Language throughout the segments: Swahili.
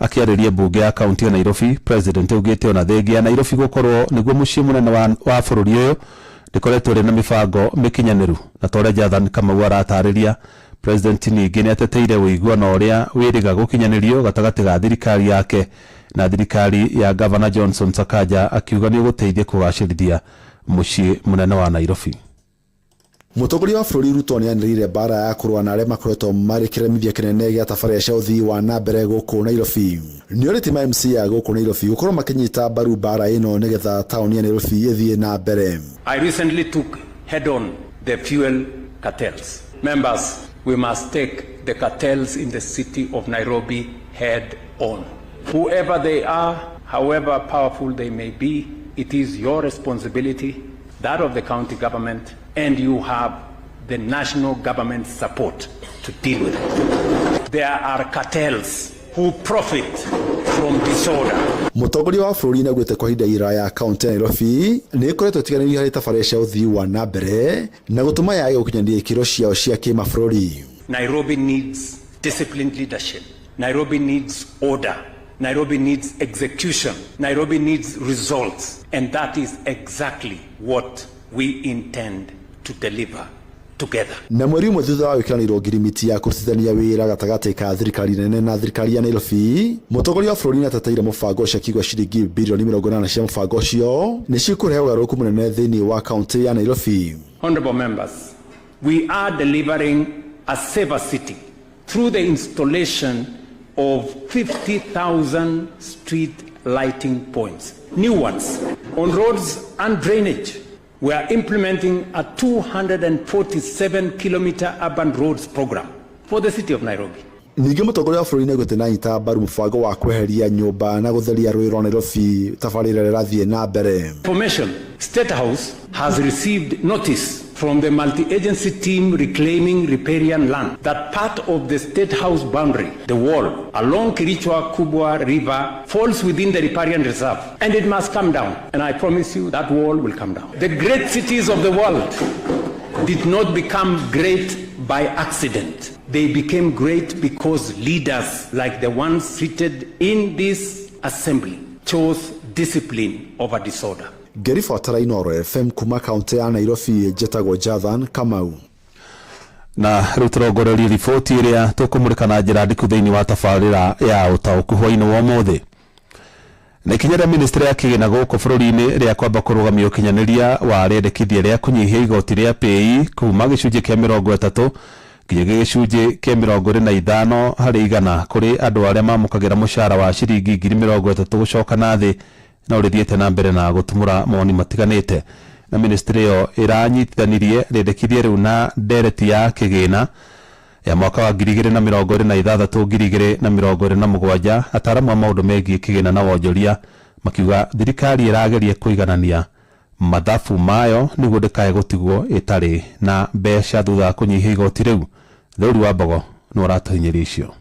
Akiarĩria bunge ya kaunti ya Nairobi, President augĩte ona thengia Nairobi gũkorwo nĩguo mũciĩ mũnene wa bũrũri ũyũ ndĩkoretwo rĩ na mĩbango mĩkinyanĩru. Na tore Jathan Kamau aratarĩria, President ningĩ nĩateteire ũiguano ũrĩa wĩrĩga gũkinyanĩrio gatagatĩ ga thirikari yake na thirikari ya Governor Johnson Sakaja, akiuga nĩ gũteithia kũgacĩrithia mũciĩ mũnene wa Nairobi. Mũtongoria wa bũrũri Ruto nĩanĩrĩire bara ya kũrũa na arĩa makoretwo marĩ kĩremithia kĩnene gĩa tabarĩra cia ũthii wa na mbere gũkũ Nairobi. Nĩorĩtie ma MC ya gũkũ Nairobi gũkorwo makĩnyita mbaru bara ĩno nĩgetha taũni ya Nairobi ĩthiĩ na mbere. I recently took head on the fuel cartels. Members, we must take the cartels in the city of Nairobi head on. Whoever they are, however powerful they may be, it is your responsibility, that of the county government, and you have the national government support to deal with it. There are cartels who profit from disorder. Mũtongoria wa bũrũri nĩaugĩte kwa ihinda iraya kaunti ya Nairobi nĩĩkoretwo ĩtiganĩirio harĩ tabarĩra cia ũthii wa na mbere na gũtũma yage gũkinyanĩria ikĩro ciao cia kĩmabũrũri. Nairobi needs disciplined leadership. Nairobi needs order. Nairobi needs execution. Nairobi needs results. And that is exactly what we intend to deliver together. Na mweri ũmwe thutha wa gwĩkĩranĩrwo ngirimiti ya kũrutithania wĩra gatagatĩ ka thirikari nene na thirikari ya Nairobi, mũtongoria wa bũrũri nĩateteire mũbango ũcio akiuga ciringi bilioni 80 cia mũbango ũcio nĩcikũrehe ũgarũrũku mũnene thĩinĩ wa kaunti ya Nairobi. Honorable members, we are delivering a safer city through the installation of 50,000 street lighting points, new ones on roads and drainage. We are implementing a 247-kilometer urban roads program for the city of Nairobi. Ningĩ mũtongoria wa bũrũri nĩaugĩte nĩanyita mbaru mũbango wa kweheria nyũmba na gũtheria rũĩ rwa Nairobi, tabarĩra ĩrathiĩ na mbere. Information: State House has received notice from the multi-agency team reclaiming riparian land that part of the State House boundary, the wall along Kirichwa Kubwa River, falls within the riparian reserve, and it must come down. And I promise you that wall will come down. The great cities of the world did not become great by accident. They became great because leaders like the ones seated in this assembly chose discipline over disorder. Ngĩribotera Inooro FM kuma kaunti ya Nairobi, njĩtagwo Jathan Kamau. Na rĩu tũrongoreria riboti ĩrĩa tũkũmũrĩka na njĩra ndĩku thĩinĩ wa tabarĩra ya ũtaũku hwaĩ-inĩ wa ũmũthĩ. Na ikinya rĩa ministry ya kĩgĩna gũkũ bũrũri-inĩ rĩa kwamba kũrũgamia ũkinyanĩria wa rĩendekithia rĩa kũnyihia igoti rĩa PAYE kuma gĩcunjĩ kĩa 30 nginya gĩcunjĩ kĩa 25 harĩ igana kũrĩ andũ arĩa mamũkagĩra mũcara wa ciringi 30,000 gũcoka na thĩ, na ũrĩthiĩte na mbere na gũtumũra mawoni matiganĩte. Na ministry ĩyo ĩranyitithanirie rĩendekithia rĩu na ndereti ya kĩgĩna ya mwaka wa 2026-2027. Ataaramu a maũndũ megiĩ kĩgĩna na wonjoria makiuga thirikari ĩrageria kũiganania mathabu mayo nĩguo ndĩkae gũtigwo ĩtarĩ na mbeca thutha wa kũnyihia igoti rĩu. Thũri wa Mbogo nĩ ũratahinyĩria icio.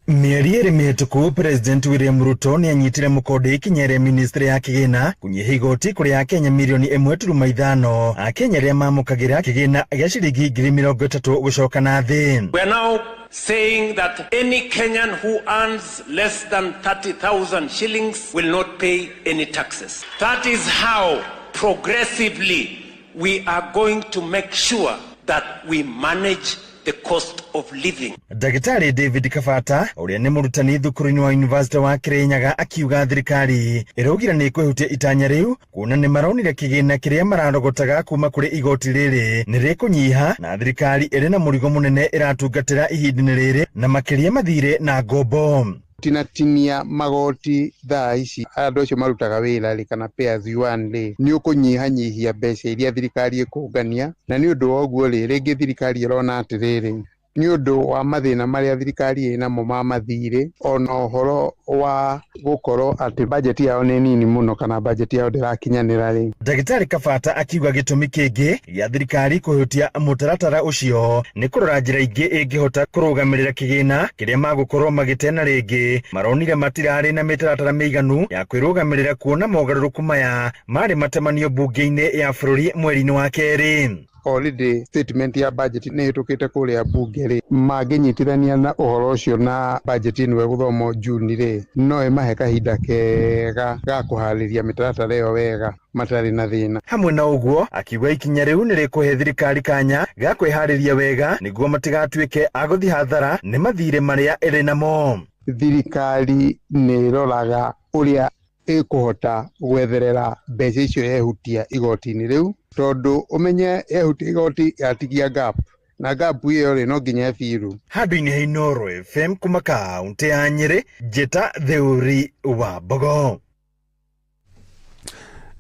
Mieri ĩrĩ mĩhĩtũku, President William Ruto nĩanyitire mũkonde ikinya rĩa ministry ya kĩgĩna kũnyihia igoti kũrĩ Akenya mirioni 1.5, Akenya arĩa mamũkagĩra kĩgĩna gĩa ciringi 30,000 gũcoka na thĩ. We are now saying that any Kenyan who earns less than 30,000 shillings will not pay any taxes. That is how progressively we are going to make sure that we manage the cost of living. Daktari David Kafata, ũrĩa nĩ mũrutani thukuru-inĩ wa University wa Kirinyaga, akiuga thirikari ĩraugire nĩ kwĩhutia itanya rĩu kuona nĩ maronire kĩgĩna kĩrĩa mararogotaga kuma kũrĩ igoti rĩrĩ nĩ rĩkũnyiha, na thirikari ĩrĩ na mũrigo mũnene ĩratungatĩra ihinda-inĩ rĩrĩ na makĩria mathirĩ na ngombo. Tinatinia magoti thaa ici andũ acio marutaga wĩra rĩ kana pay as you earn rĩ nĩ ũkũnyihanyihia mbeca iria thirikari ĩkũngania, na nĩ ũndũ wa ũguo rĩ rĩngĩ thirikari ĩrona atĩrĩrĩ nĩ ũndũ wa mathĩna marĩa thirikari ĩnamo ma mathirĩ, ona ũhoro wa gũkorwo atĩ budget yao nĩ nini mũno kana budget yao ndĩrakinyanĩra rĩ. Daktari Kafata akiuga gĩtũmi kĩngĩ gĩa thirikari kũhutia mũtaratara ũcio nĩ kũrora njĩra ingĩ ĩngĩhota kũrũgamĩrĩra kĩgĩna kĩrĩa magũkorwo magĩtena rĩngĩ. Maronire matirarĩ na mĩtaratara mĩiganu ya kwĩrũgamĩrĩra kuona mogarũrũku maya marĩ matemanio mbunge-inĩ ya bũrũri mweri-inĩ wa kerĩ. already statement ya budget nä hä tå kä te kå rä a mbunge rä mangänyitithania na å horo å cio na budget ä no gå thomwo Juni rä no ä mahe kahinda kega ga kå harä ria mä taratara ä yo wega matarä na thä. Hamwe na ũguo akiuga ikinya rĩu nĩ rĩkũhe thirikari kanya ga kwĩharĩria wega nĩguo matigatuĩke a gũthiĩ hathara nĩ mathirĩ marĩa ĩrĩ namo. Thirikari nä roraga ũrĩa ĩkũhota gwetherera mbeca icio yehutia igoti-inĩ rĩu tondũ ũmenye yehutia igoti yatigia gap na gap ĩyo rĩ no nginya biru. Handũ-inĩ ha Inooro FM kuma kaunti ya Nyĩrĩ, Njĩta Theuri wa Mbogo.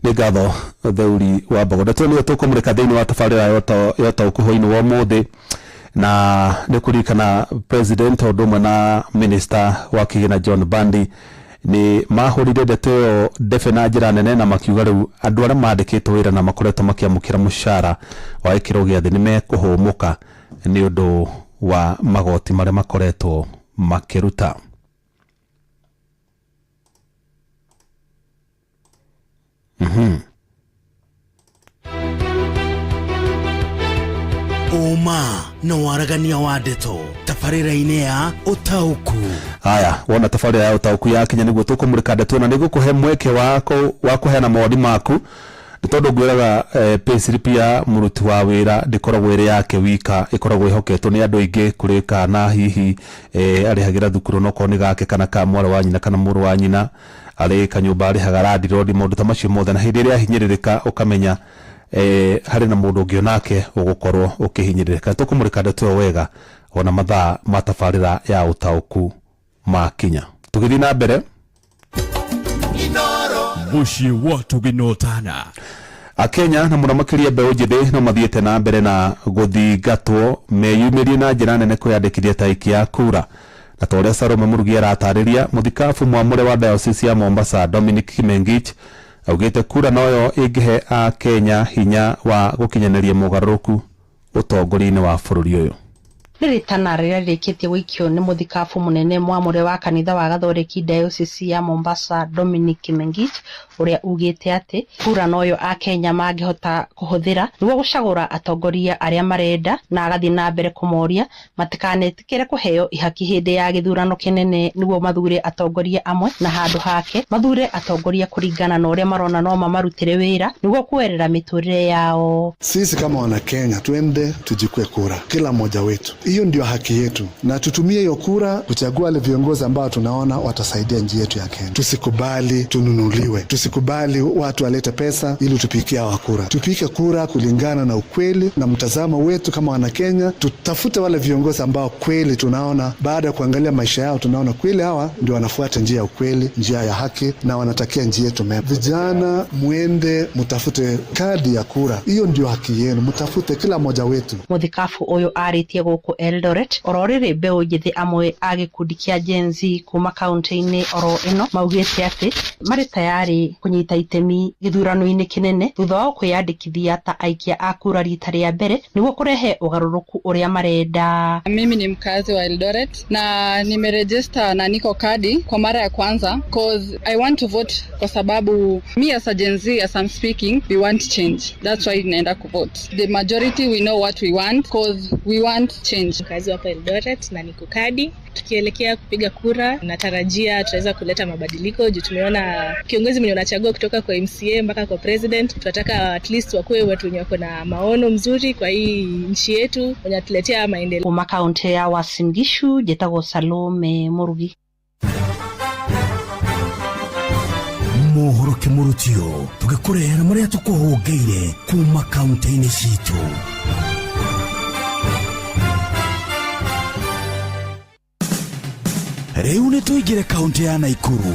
Nĩ ngatho Theuri wa Mbogo. Ndeto nĩyo tũkũmũrĩka thĩinĩ wa tabarĩra ya ũtaũkũ hwainĩ wa ũmũthĩ, na nĩ kũririkana president o ũndũ ũmwe na minister wa kĩgĩna John Mbadi nĩ mahũrire ndeto ĩyo ndebe na njĩra nene na makiuga rĩu andũ arĩa mandĩkĩtwo wĩra na makoretwo makĩamũkĩra mũcara wa gĩkĩro gĩa thĩ nĩ mekũhũmũka nĩ ũndũ wa magoti marĩa makoretwo makĩruta. Oma na waragania wa ndeto tabarĩra-inĩ ya ũtaũkũ. Haya, wona tabarĩra ya ũtaũkũ yakinya nĩguo tũkũmũrĩka ndeto na nĩguo kũhe mweke wa kũheana maoni maku nĩ tondũ ngwĩraga payslip ya mũruti wa wĩra ndĩkoragwo ĩrĩ yake wika, ĩkoragwo ĩhoketwo nĩ andũ aingĩ kũrĩ kana hihi arĩhagĩra thukuru no korwo nĩ gake kana ka mwarĩ wa nyina kana mũrũ wa nyina, arĩ kanyũmba arĩhaga randirodi, maũndũ ta macio mothe, na hĩndĩ ĩrĩa hinyĩrĩrĩka ũkamenya harĩ na mũndũ ũngĩ onake ũgũkorwo ũkĩhinyĩrĩrĩka. Tũkũmũrĩka ndeto ĩyo wega ona mathaa ma tabarĩra ya ũtaũkũ makinya. Tũgĩthiĩ na mbere mũciĩ wa tũgĩnotana. Akenya na mũno makĩria mbeũ njĩthĩ no mathiĩte na mbere na gũthingatwo meyumĩrie na njĩra nene kwĩyandĩkithia ta aikia ya kura, na ta ũrĩa Salome Murugi aratarĩria, mũthikabu mwamũre wa diocese ya Mombasa Dominic Kimengich augĩte kura noyo ĩngĩhe a Kenya hinya wa gũkinyanĩria mũgarũrũku ũtongoria-inĩ wa bũrũri ũyũ. Ritana rĩrĩa rĩkĩtie gũikio nĩ mũthikabu mũnene mwamũre wa kanitha wa Gathoreki diocese ya Mombasa Dominic Kimengich ũrĩa ugĩte atĩ kura noyo a Kenya mangĩhota kũhũthĩra nĩguo gũcagũra atongoria arĩa marenda, na agathiĩ na mbere kũmoria matikanetĩkĩre kũheo ihaki hĩndĩ ya gĩthurano kĩnene nĩguo mathure atongoria amwe, na handũ hake mathure atongoria kũringana na ũrĩa marona no mamarutĩre wĩra nĩguo kuerera mĩtũrĩre yao. Sisi kama wana Kenya tuende tujikue kura, kila mmoja wetu. Hiyo ndio haki yetu, na tutumie hiyo kura kuchagua wale viongozi ambao tunaona watasaidia nchi yetu ya Kenya. Tusikubali tununuliwe, tusikubali watu walete pesa ili tupikie hawa kura. Tupike kura kulingana na ukweli na mtazamo wetu kama wana Kenya. Tutafute wale viongozi ambao kweli tunaona baada ya kuangalia maisha yao tunaona kweli hawa ndio wanafuata njia ya ukweli, njia ya haki na wanatakia nchi yetu mema. Vijana muende mutafute kadi ya kura, hiyo ndio haki yenu, mutafute kila mmoja wetu. Muthikabu ũyũ arĩtie gũkũ Eldoret oro rĩrĩ mbeũ njĩthĩ amwe a gĩkundi kĩa Gen Z kuma kaunti-inĩ oro ĩno maugĩte atĩ marĩ tayari kũnyita itemi gĩthurano-inĩ kĩnene thutha wa kwĩyandĩkithia ta aikia a kura rita rĩa mbere nĩguo kũrehe ũgarũrũku ũrĩa marenda. Mimi ni mkazi wa Eldoret na nimeregister na niko kadi kwa mara ya kwanza cause I want to vote kwa sababu me as a Gen Z as I'm speaking we want change. That's why naenda kuvote. The majority we know what we want cause we want change. Mkazi wa Eldoret na niko kadi, tukielekea kupiga kura natarajia tutaweza kuleta mabadiliko juu tumeona kiongozi mwenye unachagua kutoka kwa MCA mpaka kwa president, tunataka at least wakuwe watu wenye wako na maono mzuri kwa hii nchi yetu, wenye tuletea maendeleo. Kuma kaunti ya Uasin Gishu, Njĩtagwo Salome Murugi. Mohoro mũrutio tũgĩkũrehera marĩa tũkũhũngĩire kuma kaunti-inĩ citũ. Rĩu nĩ tũingĩre kaunti ya Naikuru.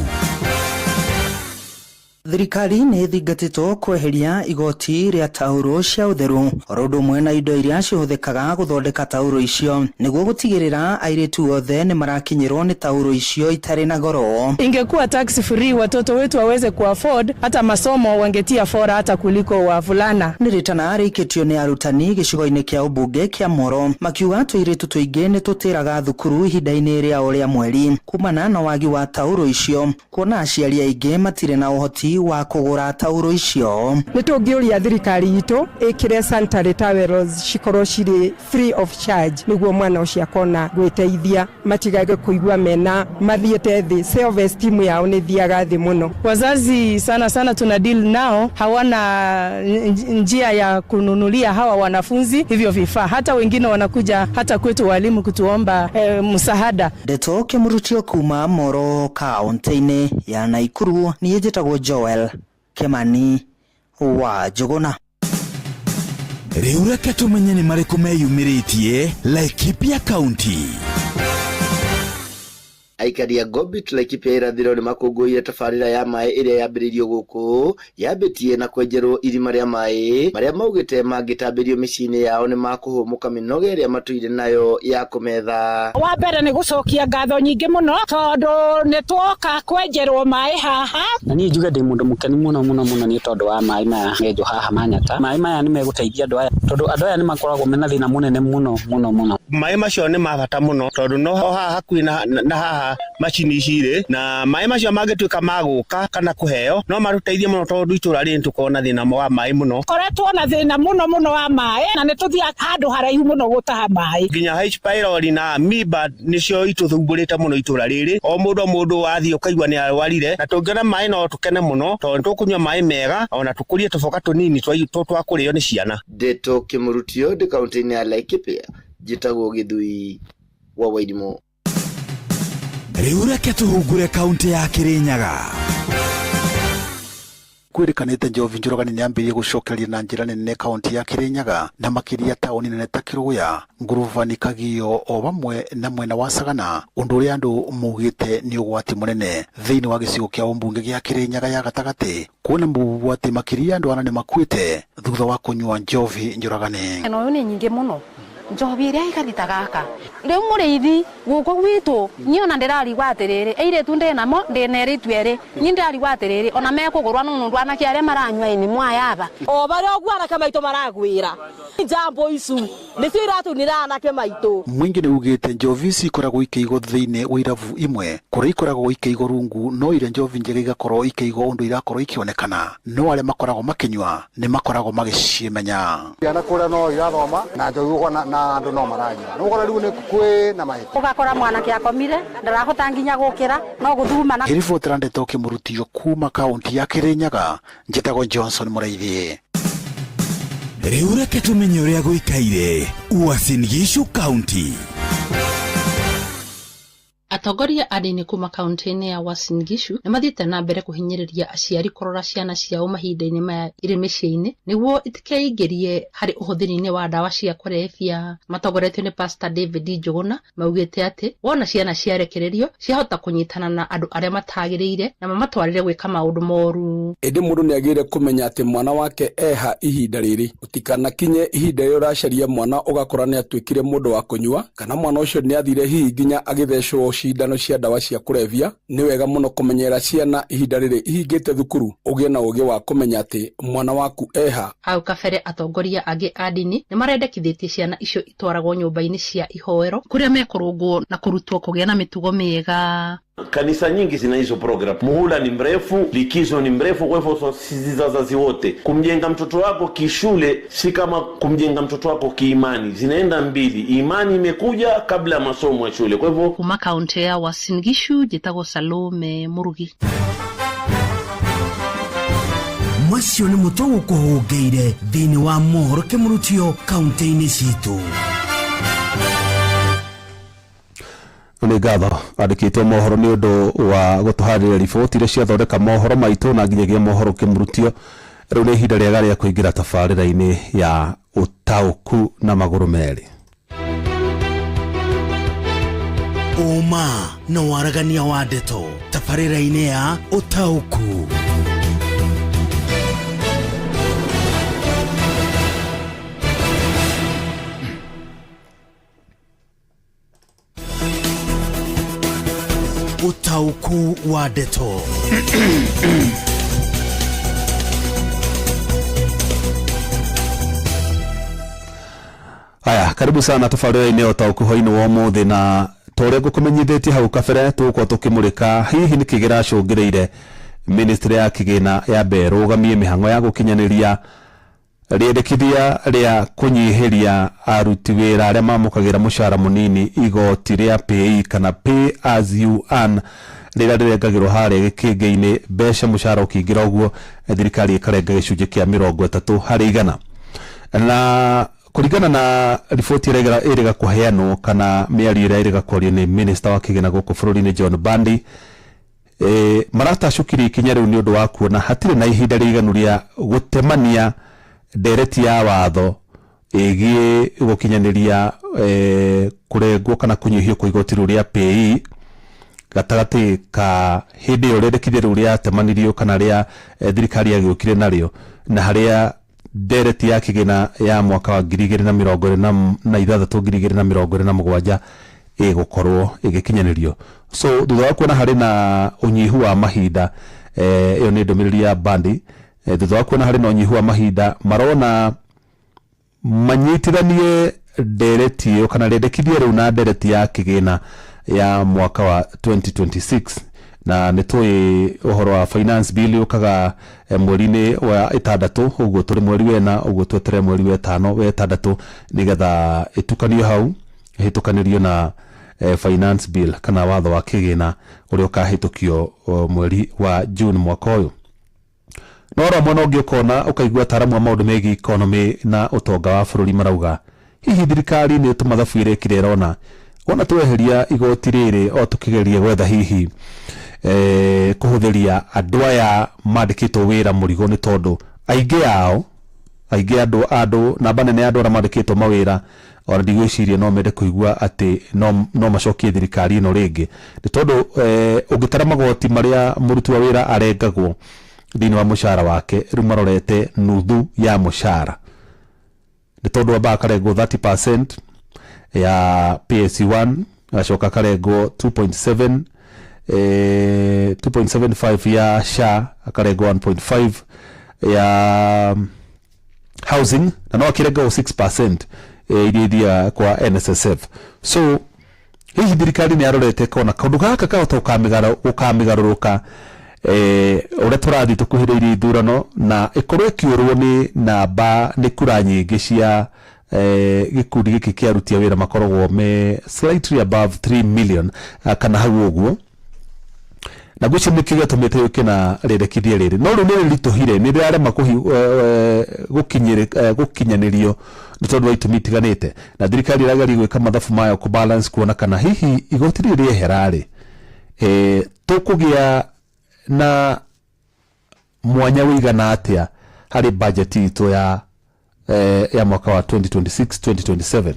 Thirikari nĩ thingatĩtwo kweheria igoti rĩa tauro cia ũtheru oro ũndũ ũmwe na indo iria cihũthĩkaga gũthondeka tauro icio nĩguo gũtigĩrĩra airĩtu othe nĩ marakinyĩrwo nĩ tauro icio itarĩ na goro. Ingekuwa tax free watoto wetu waweze kuafford, hata masomo wangetia fora hata kuliko wavulana. Nĩ rĩtana rĩikĩtio nĩ arutani gĩcigo-inĩ kĩa ũmbunge kĩa Moro makiuga tũirĩtu tũingĩ nĩ tũtĩraga thukuru ihinda-inĩ rĩao rĩa mweri kumana na wagi wa tauro icio, kuona aciari aingĩ matirĩ na ũhoti ũhoti wa kũgũra tauro icio. Nĩtũngĩũria thirikari itũ ĩkĩre sanitary towels cikorwo cirĩ free of charge nĩguo mwana ũcio akona gwĩteithia matigage kũigua mena mathiĩte thĩ, self esteem yao nĩ thiaga thĩ mũno. Wazazi sana tuna deal nao hawana njia ya kununulia hawa wanafunzi hivyo vifaa, hata wengine wanakuja hata kwetu walimu kutuomba msaada. Ndeto Kimurutio kuma Moro kaunti-inĩ ya Naikuru, niĩ njĩtagwo Joel Kimani wa Njuguna. Rĩu reke tũmenye nĩ marĩkũ meyumĩrĩtie Laikipia County. Aikari ya Gobit Laikipia irathĩro nĩ makũngũĩire tabarĩra ya maĩ ĩrĩa yambĩrĩirio gũkũ, yambĩtie na kwenjerwo irima rĩa maĩ marĩa maugĩte mangĩtambĩrio mĩciĩ-inĩ yao nĩ makũhũmũka mĩnoga ĩrĩa matũire nayo ya kũmetha. Wa mbere nĩ gũcokia ngatho nyingĩ mũno tondũ nĩ twoka kwenjerwo maĩ haha. Na niĩ njuge ndĩ mũndũ mũkeni mũno nĩ tondũ wa maĩ maya menjwo haha Manyata. Maĩ maya nĩ megũteithia andũ aya tondũ andũ aya nĩ makoragwo mena thĩna mũnene mũno. Maĩ macio nĩ mabata mũno tondũ no haha hakuhĩ na haha macini icirĩ na maĩ macio mangĩtuĩka magũka kana kũheo no maruteithie mũno tondũ itũra rĩrĩ tũkorwo na thĩna wa maĩ mũno. Koretwo na thĩna mũno wa maĩ na nĩ tũthiaga handũ haraihu mũno gũtaha maĩ. Nginya H pylori na amoeba nĩcio itũthumbũrĩte mũno itũra rĩrĩ. O mũndũ wathiĩ ũkaigua nĩ arwarire na tũngĩona maĩ no tũkene mũno tondũ tũkũnyua maĩ mega ona tũkũrie tũboka tũnini twa kũrĩo nĩ ciana. Ndeto Kimurutio ndĩ kaunti-inĩ ya Laikipia, njĩtagwo Gĩthui wa Wairimu. Rĩu reke tũhungure kaunti ya Kirinyaga. Kwĩrĩkanĩte Njovi Njũragani nĩambĩrĩirie gũcokeria na njĩra nene kaunti ya Kirinyaga na makĩria taũni nene ta Kĩrũya, Nguruvani, Kagio o vamwe na mwena wa Sagana, ũndũ ũrĩa andũ mugĩte nĩ ũgwati mũnene thĩinĩ wa gĩcigo kĩa ũmbunge gĩa Kirinyaga ya gatagatĩ, kuona mũgwati makĩria andũ ana nĩ makuĩte thutha wa kũnyua Njovi Njũragani. Eno nĩ nyingĩ mũno njovi ĩrĩa ĩkarita gaka rĩu mũrĩithi gũkũ gwitũ niĩ ona ndĩrarigwa atĩrĩrĩ airĩtu ndĩnamo ndĩna airĩtu erĩ niĩ ndĩrarigwa atĩrĩrĩ ona mekũgũrwa nũndũ anake arĩa maranyua ini mwayaba o barĩa ũguo anake maitũ maragwĩra jambo icu nĩcio iratunĩra anake maitũ. Mwingĩ nĩ ugĩte njovi ici ikoragwo ikĩigwo thĩinĩ wa irabu imwe kũrĩa ikoragwo ikĩigwo rungu no iria njovi njega igakorwo ikĩigwo ũndũ irakorwo ikĩonekana no arĩa makoragwo makĩnyua nĩ makoragwo magĩcimenya. Ciana kũrĩa no irathoma na njovi na andũ no maranyua no gora rĩu nĩ kwĩ na maĩ ũgakora mwanake akomire ndarahota nginya gũkĩra no gũthuma na Kiribotera Ndeto Kimurutio kuma kaunti ya Kirinyaga, njĩtagwo Johnson Mũraithie. Rĩu reke tũmenye ũrĩa gũikaire Uasin Gishu County. Atongoria adini kuma kaunti-inĩ ya Uasin Gishu nĩ mathiĩte na mbere kũhinyĩrĩria aciari kũrora ciana ciao mahinda-inĩ maya irĩ mĩciĩ-inĩ nĩguo itikeingĩrie harĩ ũhũthĩri-inĩ wa ndawa cia kũrebia. Matongoretio nĩ Pastor David Njuguna maugĩte atĩ wona ciana ciarekererio ciahota kũnyitana na andũ arĩa matagĩrĩire na mamatwarĩre gwĩka maũndũ moru. Ĩndĩ mũndũ nĩ agĩrĩire kũmenya atĩ mwana wake eha ihinda rĩrĩ ũtikanakinye ihinda rĩrĩa ũracaria mwana ũgakora nĩ atuĩkire mũndũ wa kũnyua kana mwana ũcio nĩ athire hihi nginya agĩthecwo cindano cia ndawa cia kũrebia. Nĩ wega mũno kũmenyera ciana ihinda rĩrĩ ihingĩte thukuru ũgĩe na ũgĩ wa kũmenya atĩ mwana waku eha. Hau kabere atongoria angĩ a dini nĩ marendekithĩtie ciana icio itwaragwo nyũmba-inĩ cia ihoero kũrĩa mekũrũngwo na kũrutwo kũgĩa na mĩtugo mĩega. Kanisa nyingi zina hizo program. Muhula ni mrefu, likizo ni mrefu, kwa hivyo sisi wazazi wote kumjenga mtoto wako kishule si kama kumjenga mtoto wako kiimani, zinaenda mbili. Imani imekuja kabla ya masomo ya shule. Kwa hivyo kuma kaunti ya Uasin Gishu, njĩtagwo Salome Murugi. Macio nĩ mũtongo kũhũngĩire thĩinĩ wa mohoro Kimurutio kaunti-inĩ citũ. Nĩ ngatho andĩkĩtwo mohoro nĩ ũndũ wa gũtũharĩrĩria riboti iria ciathondeka mohoro maitũ na nginyagia mohoro Kimurutio. Rĩu nĩ ihinda rĩega rĩa kũingĩra tabarĩra-inĩ ya ũtaũku na magũrũ merĩ. Ũma na waragania wa ndeto tabarĩra-inĩ ya ũtaũku. Utauku wa ndeto. Aya, karibu sana tabarĩra-inĩ ya ũtaũku hwainĩ wa ũmũthĩ na torĩa ngũkũmenyithĩtie hau kabere tũgũkorwo tũkĩmũrĩka hihi nĩ kĩĩ kĩracũngĩrĩire ministry ya kigina ya berugamie mihango ya gukinyaniria riendekithia ria kunyihiria aruti wira aria mamukagira mushara munini igoti ria pay kana pay as you earn rira rirengagirwo haria gikingi-ini besha mushara ukingira uguo thirikari ikarenga gicunji kia 30 harĩ igana. Na kuringana na riboti iriga kuheanwo kana miario ira iriga kwario ni minister wa kigina guku bururi-ini John Bandi, maratacukire ikinya riu ni undu wa kuona hatire na ihinda riganu ria gutemania ndereti ya watho igie gukinyaniria kurengwo kana kunyihio kwa igoti ria pay gatagati ka hindi yo rendekithia riu ria temanirio kana ria thirikari yagiukire nario na haria ndereti ya kigina ya mwaka wa 2026 2027 igukorwo igikinyanirio. So thutha wa kuona hari na unyihu wa mahinda iyo ni ndomiriri ya Bandi, thutha wa kuona hari na unyihu wa mahinda marona manyitiranie ndereti iyo kana rendekithia riu na ndereti ya kigina ya mwaka wa 2026 na nitui uhoro wa finance bill ukaga mweri-ini wa 6 uguo turi mweri wena uguo twetere mweri wa 5 wa 6 nigetha itukanio hau hitukanirio na finance bill kana watho wa kigina uria ukahitukio mweri wa June mwaka uyu. No ro mwana ungiukona ukaigua taramu wa maundu megi economy na utonga wa bururi marauga hihi thirikari ni tumathabu irekire irona ona tweheria igoti riri o tukigeria gwetha hihi kuhuthiria andu aya mandikitwo wira murigo ni tondu aingi andu namba nene andu aria mandikitwo mawira ona ndigwiciria no mende kuigua ati no macokie thirikari ino ringi ni tondu ungitara magoti maria muruti wa wira arengagwo thini wa mushara wake riu marorete nuthu ya mushara ni tondu amba akarengwo 30% ya PSC1 acoka akarengwo 2.7 2.75 ya SHA akarengwo 1.5 ya housing na no akirengwo 6% iria kwa NSSF. So hihi thirikari ni arorete kona kaundu gaka kahota ukamigaruruka uria turathi tukuhiriirie ithurano na ikorwo ikiurwo ni namba ni kura nyingi cia gikundi giki kia aruti a wira makoragwo me slightly above 3 million kana hau uguo na gwicio nikiga tumite yuke na rendekithia riri no ru ni rituhire ni rirarema gukinyanirio ni tondu wa itumi itiganite na thirikari iragari gwika mathabu mayo ku balance kuona kana hihi igoti riri rieherari tukugia na mwanya wigana atia hari budget itu ya mwaka wa 2026-2027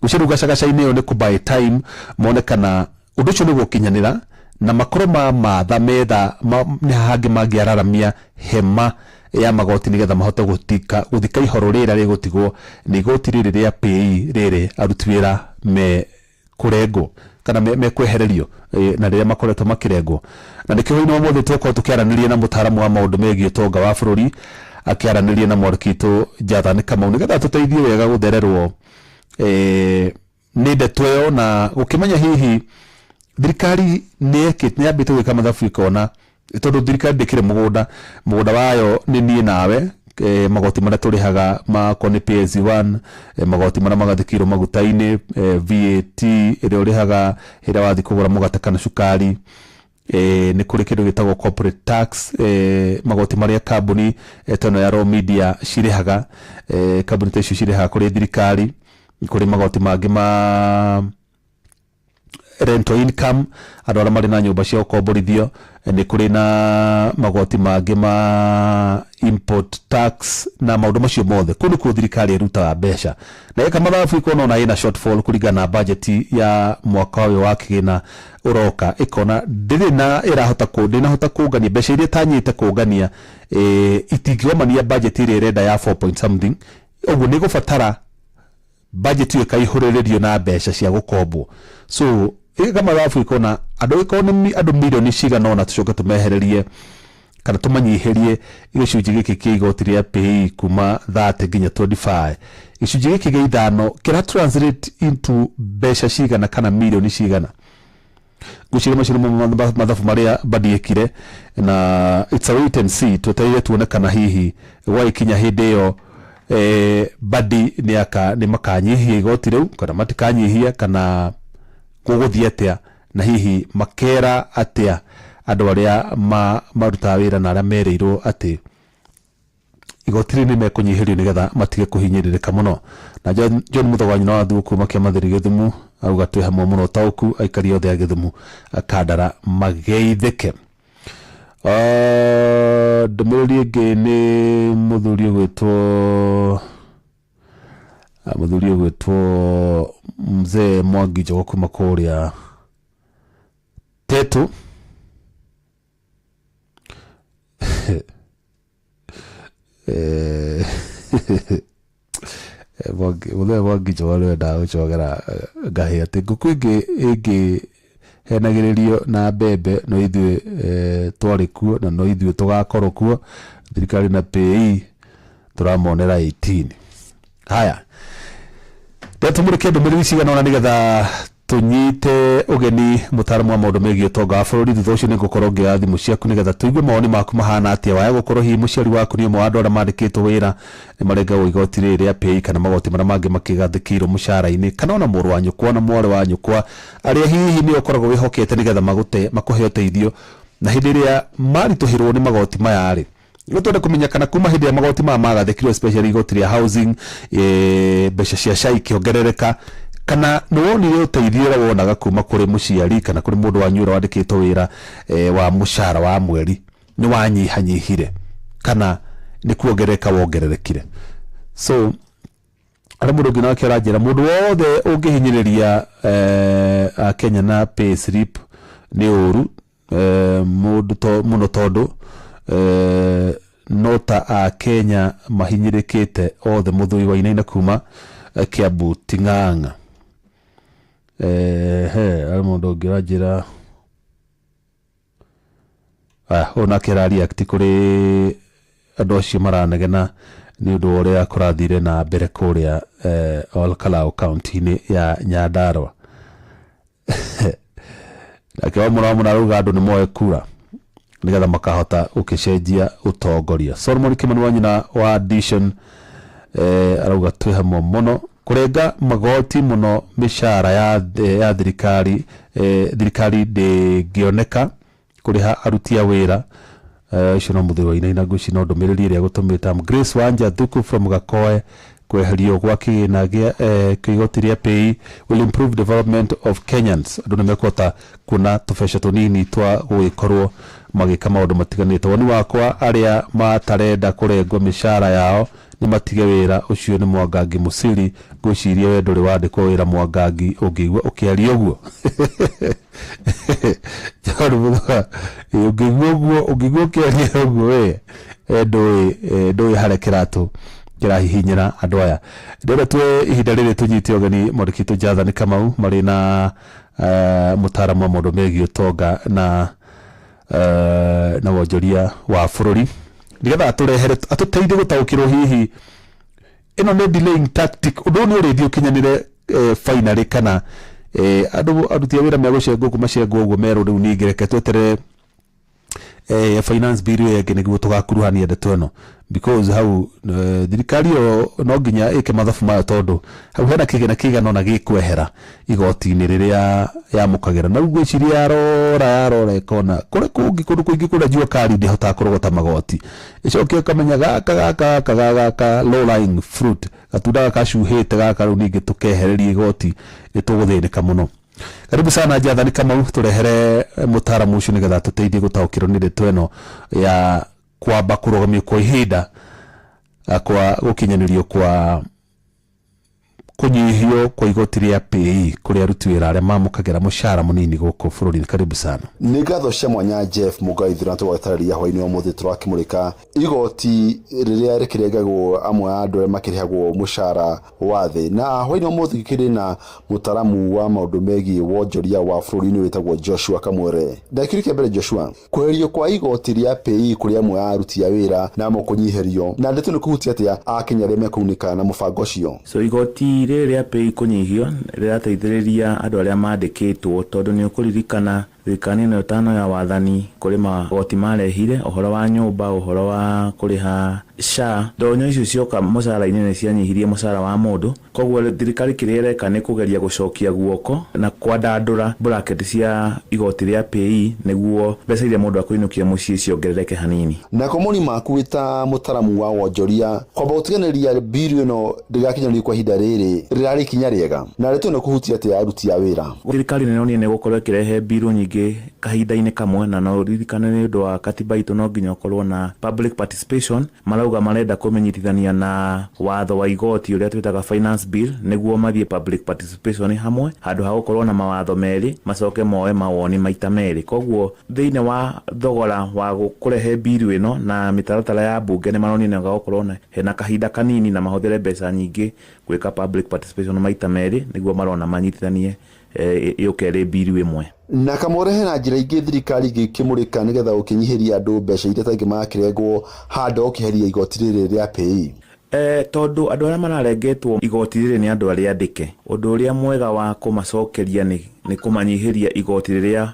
guciruga cagacaine yo ni kubuy time monekana undu ucio ni gukinyanira na makoro matha metha ni hangi mangiararamia hema ya magoti nigetha mahote guthika ihoro rira rigutigwo ni igoti riri ria pay riri aruti wira me kurengwo kana me kwehererio na riria makoretwo makirengwo na nikio ino mothe toko tukiaraniria na mutaramu wa maundu megie tonga wa bururi akiaraniria na mwarikito Jathan Kamau nigetha tuteithie wega guthererwo ni ndetweyo na ukimenya hihi thirikari ni ambite gwika mathabu ikona tondu thirikari ndikire mugunda wayo ni nie nawe magoti maria turihaga makoni PSC1 magoti maria magathikirwo maguta-ini VAT iria urihaga ira wathi kugura mugate kana cukari ni kuri kindu gitagwo corporate tax magoti maria kambuni tono ya Raw Media cirihaga kambuni icio cirihaga kuri thirikari kuri magoti mangi ma rental income andu aria mari na nyumba cia ukomborithio ni kuri na magoti mangi ma import tax na maundu macio mothe kuni ku thirikari iruta mbeca na eka mathabu ikona na ina shortfall kuringana na budget ya mwaka uyu wa kigina uroka ikona ndina irahota hota kungania mbeca iria tanyite kungania itingiromania budget iri renda ya 4 point something uguo ni gubatara budget iyo kaihuririo na mbeca cia gukombwo. So kama mathabu ikona andu economy andu milioni cigana ona tucoke tumehererie kana tumanyiherie gicunji giki kia igoti ria pay kuma 30 nginya 25 gicunji giki gia ithano kira translate into mbeca cigana kana milioni cigana gucira maciro mathabu maria badiekire na it's a wait and see twetereire tuone kana hihi gwaikinya hindi iyo badi ni makanyihia igoti riu kana matikanyihia kana guguthie atia na hihi makera atia andu aria maruta wira na aria mereirwo ati igoti ni mekunyihirio nigetha matige kuhinyiririka muno na John Muthogwanyi no athu kuma kia mathiri Githumu auga twi hamwe muno tauku aikari othe a Githumu akandara mageithike. Ndumiriri ingi ni muthuri gwitwo mzee Mwangi Njogu kuma kuria Tetu. Mwangi Njogu arenda gucogera ngahi ati nguku ingi henagiririo na mbembe no ithuĩ twari kuo na no ithuĩ tugakorwo kuo thirikari na PE turamonera 18. Haya ndetumurike ndũmĩrĩri cigana ona nigetha tunyite ugeni mutaramu wa maundu megie utonga wa bururi. Thutha ucio nigukorwo ngioya thimu ciaku nigetha tuigue mawoni maku mahana atia. Waya gukorwo hihi muciari waku ni umwe wa andu aria mandikitwo wira ni marengagwo igoti riri ria PE kana magoti maria mangi makigathikirwo mucara-ini kana ona mũrũ wa nyũkwa na mwarĩ wa nyũkwa aria hihi ni ukoragwo wihokete nigetha makuhe uteithio na hindi iria marituhirwo ni magoti maya ri twende kumenya kana kuma hindi ya magoti maya magathikirwo especially igoti ria housing mbeca cia SHA ikiongerereka kana nuwonire uteithio ra wonaga kuma kuri muciari kana kuri mundu wa nyura wandikitwo wira wa mucara wa mweri ni wanyihanyihire kana ni kuongereka wongererekire. So ara mundu ngina wake aranjira mundu wothe ungihinyiriria Kenya na pay slip ni uru mundu muno tondu nota a Kenya mahinyirikite othe muthuri wa inaina kuma Kiambu Ting'ang'a. Ara mundu ngiranjira ona kiraria akti kuri andu acio maranegena ni undu uria kurathire na mbere kuria Olkalau county-ini ya Nyandarua. Nake wamũramũra arauga andu ni moe kura nigetha makahota ukicenjia utongoria. Solomon Kimani wa nyina wa Addition arauga twi hamwe muno kurenga magoti muno mishara ya thirikari ndĩngĩoneka kuriha aruti a wira icio no muthuri wa inaina nguci no ndumiriri iria gutumita Grace Wanja Thuku from Gakoe kweherio gwa kigina gia igoti ria PE will improve development of Kenyans. Andu ni mekota kuna tubesha tunini twa gugikorwo magika maundu matiganite. Woni wakwa aria matarenda kurengwo mishara yao ni matige wira ucio ni Mwangangi Musili gwiciria we nduri wandikwo wira Mwangangi ungigwa ukiaria uguo ungigwa ukiaria uguo we ndui harekera tu kirahihinyira andu aya. Ndore twe ihinda riri tunyite ogeni Mwandikitu Jonathan Kamau mari na mutaramu wa maundu megie utonga na wonjoria wa bururi nigetha aturehere atuteithie gutaukirwo hihi ino ni delaying tactic undu ni urithio kinyanire finally kana andu aruti wira megucengwo kuma cengwo uguo meru riu ningereke twetere finance bill yake niguo tugakuruhania ndeto ino because hau thirikari no nginya ike mathabu mayo tondu hau hena kigena ona gikwehera igoti-ini riria yamukagira na uguo iciria yarora ikona kuri kungi kundu kuingi kuna jua kari ndihota kurogota magoti icoke kamenya gaka low lying fruit gatunda gacuhite gaka riu ningi tukehereria igoti nituguthinika muno. Karibu sana Jonathan Kamau turehere mutaramu ucio nigetha tuteithie gutaukirwo ni ndeto ino ya kwamba kurogamio kwa ihinda kwa gukinyanirio kwa kunyihio kwa igoti ria PE kuri aruti wira aria mamukagira mushara munini guku bururi. Karibu sana. Ni ngatho cia mwanya Jeff Mugaithira twatararia hwaini wa muthi turakimurika igoti riria rikirengagwo amwe andu aria makirihagwo mushara wa thi na hwaini wa muthi kiri na mutaramu wa maundu megie wonjoria wa bururi witagwo Joshua Kamwere. Ndakirike mbere Joshua, kweherio kwa igoti ria PE kuri amwe aruti a wira na mukunyiherio na ndeto ni kuhutia atia Akenya aria mekunika na mubango ucio. So igoti ria PE kunyihio rirateithĩrĩria andu aria mandikitwo tondu ni ukuririkana thirikari no tano ya wathani kuri magoti marehire uhoro wa nyumba uhoro wa kuriha SHA ndonyo icio cioka mucara-ini ni cianyihirie mucara wa mundu koguo thirikari kiria ireka ni kugeria gucokia guoko na kwandandura bracket cia igoti ria PE niguo mbeca iria mundu akuinukia mucii ciongerereke hanini. Na komoni makuita mutaramu wa wonjoria kwamba utiganiria bill no ndigakinyanĩrio kwa ihinda rĩrĩ rirari kinya riega na rĩtũ no kuhutia ati aruti a wĩra. Thirikari nĩ nĩ gukorwo kirehe bill nyingĩ kahinda-inĩ kamwe na no ririkane nĩ ũndũ wa katiba itu no nginya ukorwo na public participation marauga marenda kumenyithania na watho wa igoti uria twitaga finance bill niguo mathie public participation hamwe handu ha gukorwo na mawatho meri macoke moe mawoni maita meri. Koguo thiine wa thogora wa kurehe bill ino na mitaratara ya bunge ni maroni na gukorwo na hena kahinda kanini na mahuthire mbeca nyingĩ gwika public participation maita meri niguo marona manyithanie yukere bill imwe. Na kamorehe na njira ingĩ thirikari gĩkĩmũrĩka nĩgetha ũkĩnyihiria andũ mbeca iria taingĩ makĩrengwo handũ ũkĩheria igoti rĩrĩ rĩa PE. Tondu andu aria mararengetwo igoti rĩrĩ ni andu aria andike undu uria mwega wa kumacokeria ni kumanyihiria igoti riria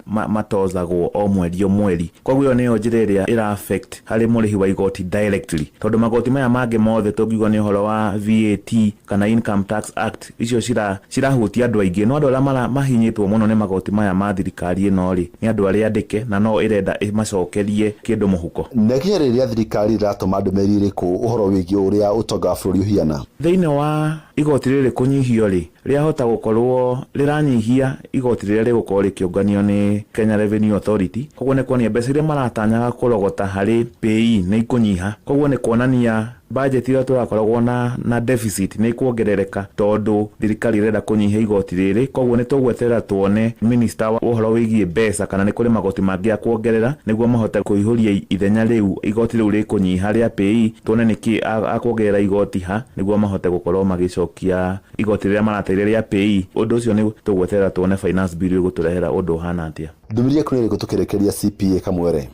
matozagwo o mweri. Koguo niyo njira iria ira affect hari murihi wa igoti directly tondu magoti maya mangi mothe tungigwo ni uhoro wa VAT kana Income Tax Act icio cirahutia andu aingi no andu aria mahinyitwo muno ni magoti maya ma thirikari ino ri ni andu aria andike na no irenda macokerie kindu muhuko. Na kinya riria thirikari iratuma ndumeri iriku uhoro wigi uria utonga bũrũri uhiana thiine wa igoti riri kunyihio ri riahota gukorwo riranyihia igoti riria rigukorwo rikionganio ni Kenya Revenue Authority. Koguo ni kuonia mbeca iria maratanyaga kurogota hari PE ni ikunyiha. Koguo ni kuonania budget ira turakoragwo na deficit ni kuongerereka tondu thirikari irenda kunyihia igoti riri. Koguo ni tugweterera tuone minister wa uhoro wigie mbeca kana ni kuri magoti mangi ya kuongerera niguo mahote kuihuria ithenya riu igoti riu rikunyiha ria PE tuone niki akuongerera igoti ha niguo mahote gukorwo magicokia igoti riria marateire ria PE. Undu ucio ni tugweterera tuone finance bill guturehera undu hana atia. Ndumiria kunere gutukirekeria CPA kamwere.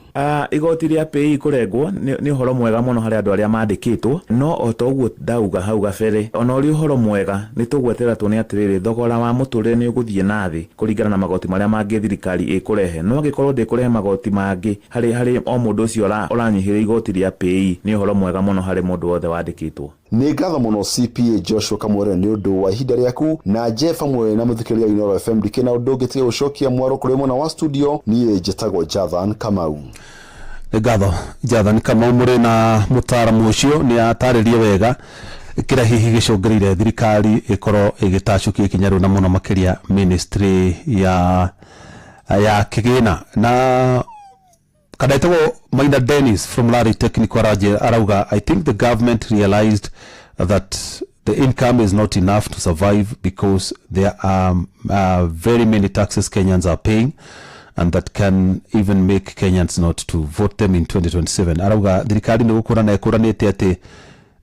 Igoti ria PE kurengwo ni uhoro mwega muno hari andu aria mandikitwo no otoguo ndauga hau gabere ona uri uhoro mwega ni tugwetera tuone atiriri thogora wa muturire ni uguthie nathi kuringana na magoti maria mangi thirikari ikurehe no gikorwo ndikurehe magoti mangi hari o mundu ucio uranyihira igoti ria PE ni uhoro mwega muno hari mundu wothe wandikitwo. Ni ngatho muno CPA Joshua Kamwere ni undu wa ihinda riaku na Jeff amwe na muthikiria Inoro FM dikena undu ngitiga ucokia mwaro kuri mwana wa studio ni njitagwo Jathan Kamau. Ngatho Jathan Kamau muri na mutaramu ucio ni ataririe wega kira hihi gicungereire thirikari ikorwo igitacukia kinyaru na muno makiria ministry ya kigina na Kadaitagwo Maina Dennis from Larry Technical arauga I think the government realized that the income is not enough to survive because there are very many taxes Kenyans are paying and that can even make Kenyans not to vote them in 2027. Arauga thirikari ni gukura na ikuranite ati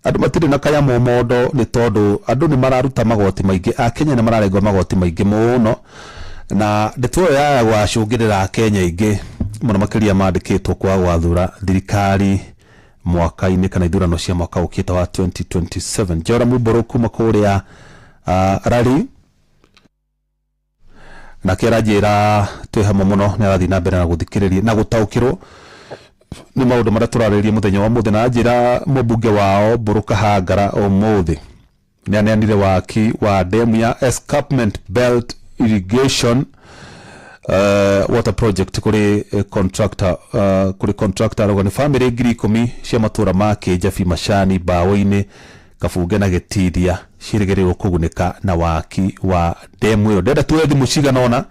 andu matire na kaya momodo ni tondu andu ni mararuta magoti maingi a Kenya ni mararengwa magoti maingi muno na ndetwo ya gwacungirira Kenya ingi muno makiria mandikitwo kwa gwathura thirikari mwaka-ini kana ithurano cia mwaka ukita wa 2027. Jora Muboro kuma kuria rari na kiranjira twi hamwe muno ni arathi na mbere na guthikiriria na gutaukirwo ni maundu maria turaririe muthenya wa muthenya na njira mubunge wao Buruka Hangara umuthi ni aneanire waki wa demu ya Escarpment Belt Irrigation water project kuri contractor rogoni family ngiri 10 cia matura ma Kijabi Macani Bawo-ini Kabuge na Gitiria cirigereirwo kugunika na waki wa demu iyo. Ndenda tuwe thimu cigana ona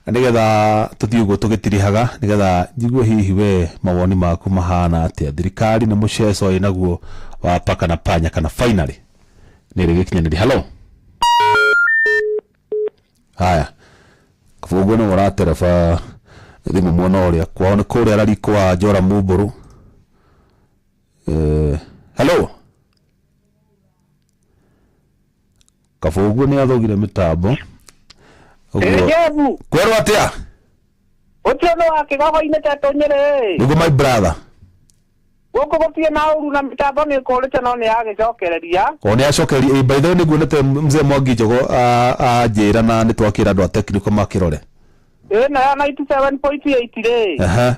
nigetha tuthii uguo tugitirihaga nigetha njigue hihi we mawoni maku mahana atia thirikari na muceco inaguo wa paka na panya kana finally niri gikinyaniri. Hello haya Kabuge no muratereba thimu mwona uria kwao ni kuria rari kwa Jora Muburu. Hello Kabuge ni athogire mitambo Ejebu kwero atia Ochono akigogo-ini tetonyere Nugo my brother Goko gotie na uru na mitambo ni kolete no ni agicokereria Oni acokereria by the way ni guonete mzee Mwangi Njogo ajira na ni twakira andu a technical makirore na ya 97.8 ri aha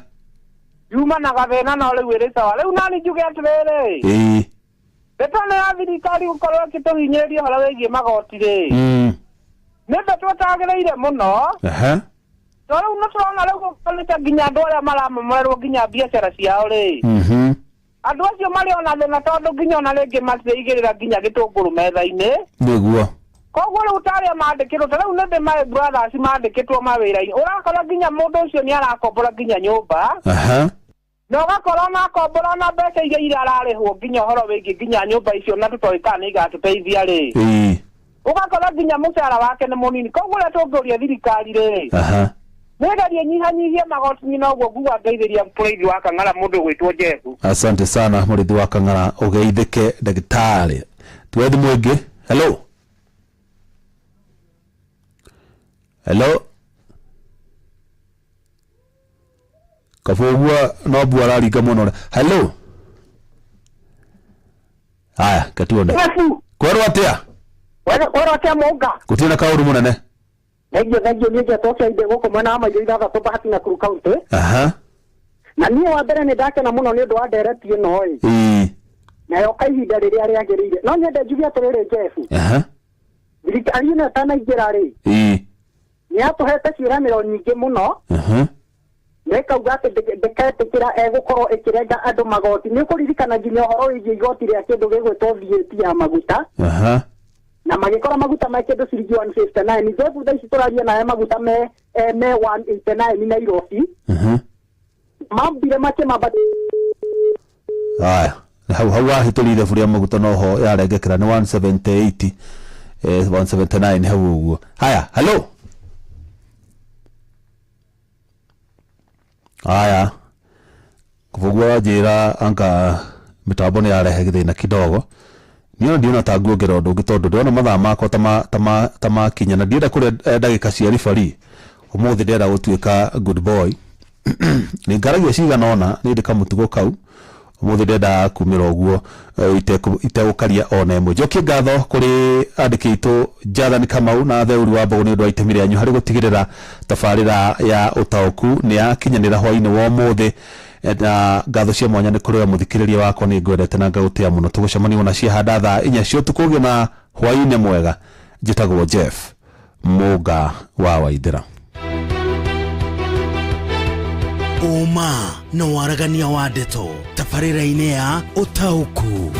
yuma na gathena na ole wire sawa riu nani njuge atiriri betone ya thirikari gukorwo kituhinyeria hora wegie magoti ri nebe twatagireire muno aha riu no turona riu gukorite nginya andu aria maramomorerwo nginya biacara ciao ri andu acio mari ona thina tondu nginya ona ringi matiigirira nginya gitunguru metha-ini niguo koguo riu taria mandikirwo riu nebe my brothers mandikitwo mawira-ini urakora nginya mundu ucio ni arakombora nginya nyumba aha no gakorwo na kombora na mbeca iria irararihwo nginya horo wingi nginya nyumba icio na tutoika ni igatuteithia ri ugakorwo nginya mucara wake ni munini koguo ria tungiuria thirikari ri aha Ngerie nyihanyihie magoti nyina uguo nguga ngeithiria murithi wa Kang'ara mundu gwitwo Jefu. Asante sana murithi wa Kang'ara ugeithike ndagitari. Twethi mwingi. Hello. Hello. Kafugua no bwara riga muno. Hello. Aya, katuonde. Kwero atia? Kwero atia monga. Kutina kauru munene. Ndio nije toka ide goko mwana ama ida ga toba hati na Nakuru County. Aha. Na niĩ wa mbere nĩ ndakena mũno nĩ ũndũ wa ndereti ĩno ĩ. Nayo kahinda rĩrĩa rĩagĩrĩire. No nyende njuge atĩrĩrĩ Jeff. Aha. Thirikari ĩno ĩtanaingĩra rĩ. Nĩ atũhete ciĩranĩro nyingĩ mũno. Aha. Nekauga atĩ ndĩketĩkĩra egũkorwo ĩkĩrenga andũ magoti. Nĩ kũririkana nginya ũhoro wĩgiĩ igoti rĩa kĩndũ gĩgwĩtwo VAT ya maguta. Aha. Na magikora maguta ma kĩndũ ciringi 159 Jeff thaa ici tũraria nawe maguta me 189 Nairobi. Mambire makĩmamba. Aya, hau wahitũrire bũrĩa maguta noho yarengekera nĩ 178 179 hau ũguo. Haya, hello. Aya, kufugua njĩra anga mitambo nĩ yarehe gĩthĩna kidogo. Niyo ndiona ta nguongera ũndũ ũngĩ tondũ ndiona mathaa makwa ta kinya na ndienda kũrĩa ndagĩka cia ribari ũmũthĩ ndĩrenda gũtuĩka good boy. Nĩ ngaragia cigana ona nĩ ndĩka mũtugo kau ũmũthĩ ndĩrenda kumĩra ũguo itegũkaria ona ĩmwe. Njokie ngatho kũrĩ andĩki aitũ Jathani Kamau na Theuri wa Mbogo nĩ ũndũ wa itemi rĩanyu harĩ gũtigĩrĩra tabarĩra ya ũtaũku nĩ yakinyanĩra hwaĩ-inĩ wa ũmũthĩ. Na ngatho cia mwanya nĩ kũrĩ mũthikĩrĩria wakwa nĩ ngwendete na ngagũtĩa mũno. Tũgũcemania na ciahanda thaa 4 cia ũtukũ ũgĩe na hwaĩ-inĩ mwega. Njĩtagwo Jeff Mũnga wa Waithĩra. Uma no waragania wa ndeto tabarĩra-inĩ ya ũtaũku.